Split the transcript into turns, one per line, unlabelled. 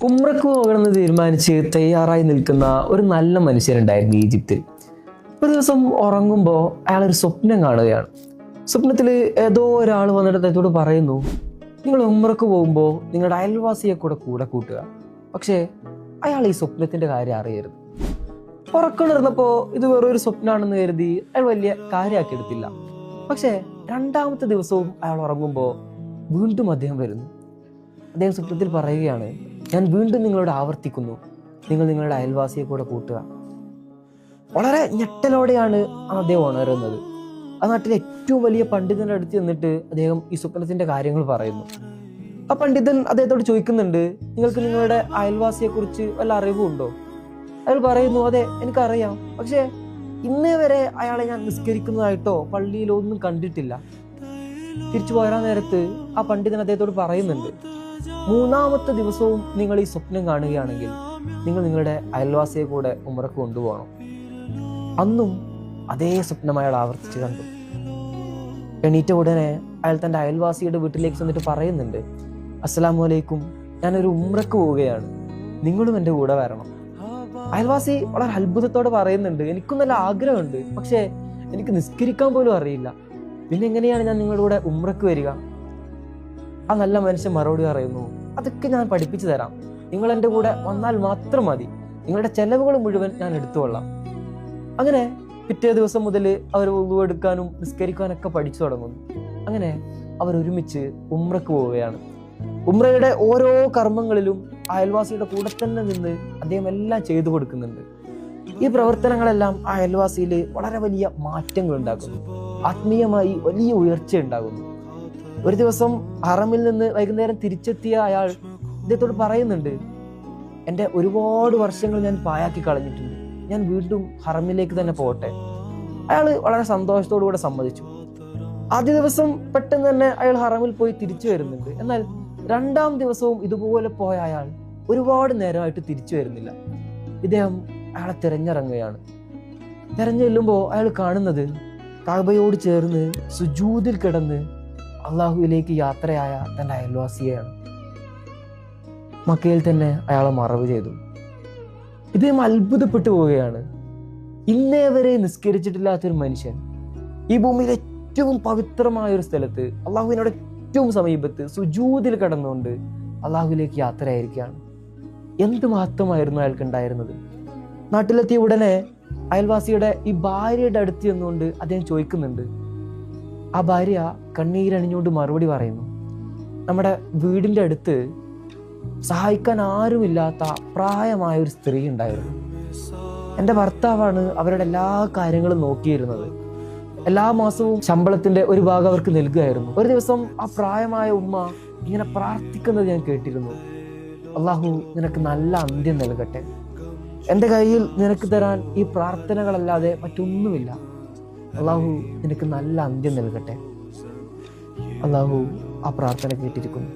ഉംറക്ക് പോകണമെന്ന് തീരുമാനിച്ച് തയ്യാറായി നിൽക്കുന്ന ഒരു നല്ല മനുഷ്യനുണ്ടായിരുന്നു ഈജിപ്തിൽ. ഒരു ദിവസം ഉറങ്ങുമ്പോൾ അയാളൊരു സ്വപ്നം കാണുകയാണ്. സ്വപ്നത്തിൽ ഏതോ ഒരാൾ വന്നിട്ട് അദ്ദേഹത്തോട് പറയുന്നു, നിങ്ങൾ ഉംറക്ക് പോകുമ്പോൾ നിങ്ങളുടെ അയൽവാസിയെ കൂടെ കൂട്ടുക. പക്ഷേ അയാൾ ഈ സ്വപ്നത്തിന്റെ കാര്യം അറിയരുത്. ഉറക്കണിരുന്നപ്പോൾ ഇത് വേറൊരു സ്വപ്നമാണെന്ന് കരുതി അയാൾ വലിയ കാര്യമാക്കി എടുത്തില്ല. പക്ഷേ രണ്ടാമത്തെ ദിവസവും അയാൾ ഉറങ്ങുമ്പോൾ വീണ്ടും അദ്ദേഹം വരുന്നു. അദ്ദേഹം സ്വപ്നത്തിൽ പറയുകയാണ്, ഞാൻ വീണ്ടും നിങ്ങളോട് ആവർത്തിക്കുന്നു, നിങ്ങൾ നിങ്ങളുടെ അയൽവാസിയെ കൂടെ കൂട്ടുക. വളരെ ഞെട്ടലോടെയാണ് അദ്ദേഹം ഉണരുന്നത്. ആ നാട്ടിലെ ഏറ്റവും വലിയ പണ്ഡിതന്റെ അടുത്ത് ചെന്നിട്ട് അദ്ദേഹം ഈ സ്വപ്നത്തിന്റെ കാര്യങ്ങൾ പറയുന്നു. ആ പണ്ഡിതൻ അദ്ദേഹത്തോട് ചോദിക്കുന്നുണ്ട്, നിങ്ങൾക്ക് നിങ്ങളുടെ അയൽവാസിയെ കുറിച്ച് വല്ല അറിവുണ്ടോ? അയാൾ പറയുന്നു, അതെ, എനിക്കറിയാം. പക്ഷെ ഇന്നേ വരെ അയാളെ ഞാൻ നിസ്കരിക്കുന്നതായിട്ടോ പള്ളിയിലോ ഒന്നും കണ്ടിട്ടില്ല. തിരിച്ചു പോരാൻ നേരത്ത് ആ പണ്ഡിതൻ അദ്ദേഹത്തോട് പറയുന്നുണ്ട്, മൂന്നാമത്തെ ദിവസവും നിങ്ങൾ ഈ സ്വപ്നം കാണുകയാണെങ്കിൽ നിങ്ങൾ നിങ്ങളുടെ അയൽവാസിയെ കൂടെ ഉംറക്ക് കൊണ്ടുപോകണം. അന്നും അതേ സ്വപ്നം അയാൾ ആവർത്തിച്ച് കണ്ടു. എണീറ്റ ഉടനെ അയാൾ തൻ്റെ അയൽവാസിയുടെ വീട്ടിലേക്ക് ചെന്നിട്ട് പറയുന്നുണ്ട്, അസ്സലാമു അലൈക്കും, ഞാനൊരു ഉംറക്ക് പോവുകയാണ്, നിങ്ങളും എൻ്റെ കൂടെ വരണം. അയൽവാസി വളരെ അത്ഭുതത്തോടെ പറയുന്നുണ്ട്, എനിക്കും നല്ല ആഗ്രഹമുണ്ട്, പക്ഷേ എനിക്ക് നിസ്കരിക്കാൻ പോലും അറിയില്ല, പിന്നെ എങ്ങനെയാണ് ഞാൻ നിങ്ങളുടെ കൂടെ ഉംറക്ക് വരിക? ആ നല്ല മനുഷ്യൻ മറുപടി പറയുന്നു, അതൊക്കെ ഞാൻ പഠിപ്പിച്ചു തരാം, നിങ്ങൾ എൻ്റെ കൂടെ വന്നാൽ മാത്രം മതി, നിങ്ങളുടെ ചെലവുകൾ മുഴുവൻ ഞാൻ എടുത്തുകൊള്ളാം. അങ്ങനെ പിറ്റേ ദിവസം മുതൽ അവർ വുളു എടുക്കാനും നിസ്കരിക്കാനൊക്കെ പഠിച്ചു തുടങ്ങുന്നു. അങ്ങനെ അവർ ഒരുമിച്ച് ഉംറക്ക് പോവുകയാണ്. ഉംറയുടെ ഓരോ കർമ്മങ്ങളിലും അയൽവാസിയുടെ കൂടെ തന്നെ നിന്ന് അദ്ദേഹം എല്ലാം ചെയ്തു കൊടുക്കുന്നുണ്ട്. ഈ പ്രവർത്തനങ്ങളെല്ലാം ആ അയൽവാസിയിൽ വളരെ വലിയ മാറ്റങ്ങൾ ഉണ്ടാക്കുന്നു, ആത്മീയമായി വലിയ ഉയർച്ച ഉണ്ടാകുന്നു. ഒരു ദിവസം ഹറമിൽ നിന്ന് വൈകുന്നേരം തിരിച്ചെത്തിയ അയാൾ ഇദ്ദേഹത്തോട് പറയുന്നുണ്ട്, എൻ്റെ ഒരുപാട് വർഷങ്ങൾ ഞാൻ പായാക്കി കളഞ്ഞിട്ടുണ്ട്, ഞാൻ വീണ്ടും ഹറമിലേക്ക് തന്നെ പോകട്ടെ. അയാൾ വളരെ സന്തോഷത്തോടു കൂടെ സമ്മതിച്ചു. ആദ്യ ദിവസം പെട്ടെന്ന് തന്നെ അയാൾ ഹറമിൽ പോയി തിരിച്ചു വരുന്നുണ്ട്. എന്നാൽ രണ്ടാം ദിവസവും ഇതുപോലെ പോയ അയാൾ ഒരുപാട് നേരമായിട്ട് തിരിച്ചു വരുന്നില്ല. ഇദ്ദേഹം അയാളെ തിരഞ്ഞിറങ്ങുകയാണ്. തിരഞ്ഞു ചെല്ലുമ്പോൾ അയാൾ കാണുന്നത് കഅബയോട് ചേർന്ന് സുജൂദിൽ കിടന്ന് അള്ളാഹുവിലേക്ക് യാത്രയായ തൻ്റെ അയൽവാസിയെയാണ്. മക്കയിൽ തന്നെ അയാളെ മറവ് ചെയ്തു. ഇദ്ദേഹം അത്ഭുതപ്പെട്ടു പോവുകയാണ്. ഇന്നേ വരെ നിസ്കരിച്ചിട്ടില്ലാത്തൊരു മനുഷ്യൻ ഈ ഭൂമിയിൽ ഏറ്റവും പവിത്രമായ ഒരു സ്ഥലത്ത് അള്ളാഹുവിനോട് ഏറ്റവും സമീപത്ത് സുജൂദിൽ കിടന്നുകൊണ്ട് അള്ളാഹുവിലേക്ക് യാത്രയായിരിക്കുകയാണ്. എന്ത് മഹത്വമായിരുന്നു അയാൾക്ക് ഉണ്ടായിരുന്നത്! നാട്ടിലെത്തിയ ഉടനെ അയൽവാസിയുടെ ഈ ഭാര്യയുടെ അടുത്ത് ചെന്നുകൊണ്ട് അദ്ദേഹം ചോദിക്കുന്നുണ്ട്. ആ ഭാര്യ കണ്ണീരണിഞ്ഞുകൊണ്ട് മറുപടി പറയുന്നു, നമ്മുടെ വീടിൻ്റെ അടുത്ത് സഹായിക്കാൻ ആരുമില്ലാത്ത പ്രായമായ ഒരു സ്ത്രീ ഉണ്ടായിരുന്നു. എൻ്റെ ഭർത്താവാണ് അവരുടെ എല്ലാ കാര്യങ്ങളും നോക്കിയിരുന്നത്. എല്ലാ മാസവും ശമ്പളത്തിന്റെ ഒരു ഭാഗം അവർക്ക് നൽകുകയായിരുന്നു. ഒരു ദിവസം ആ പ്രായമായ ഉമ്മ ഇങ്ങനെ പ്രാർത്ഥിക്കുന്നത് ഞാൻ കേട്ടിരുന്നു, അള്ളാഹു നിനക്ക് നല്ല അന്ത്യം നൽകട്ടെ, എൻ്റെ കയ്യിൽ നിനക്ക് തരാൻ ഈ പ്രാർത്ഥനകളല്ലാതെ മറ്റൊന്നുമില്ല, അള്ളാഹു നിനക്ക് നല്ല അന്ത്യം നൽകട്ടെ. അള്ളാഹു ആ പ്രാർത്ഥന കേട്ടിരിക്കുന്നു.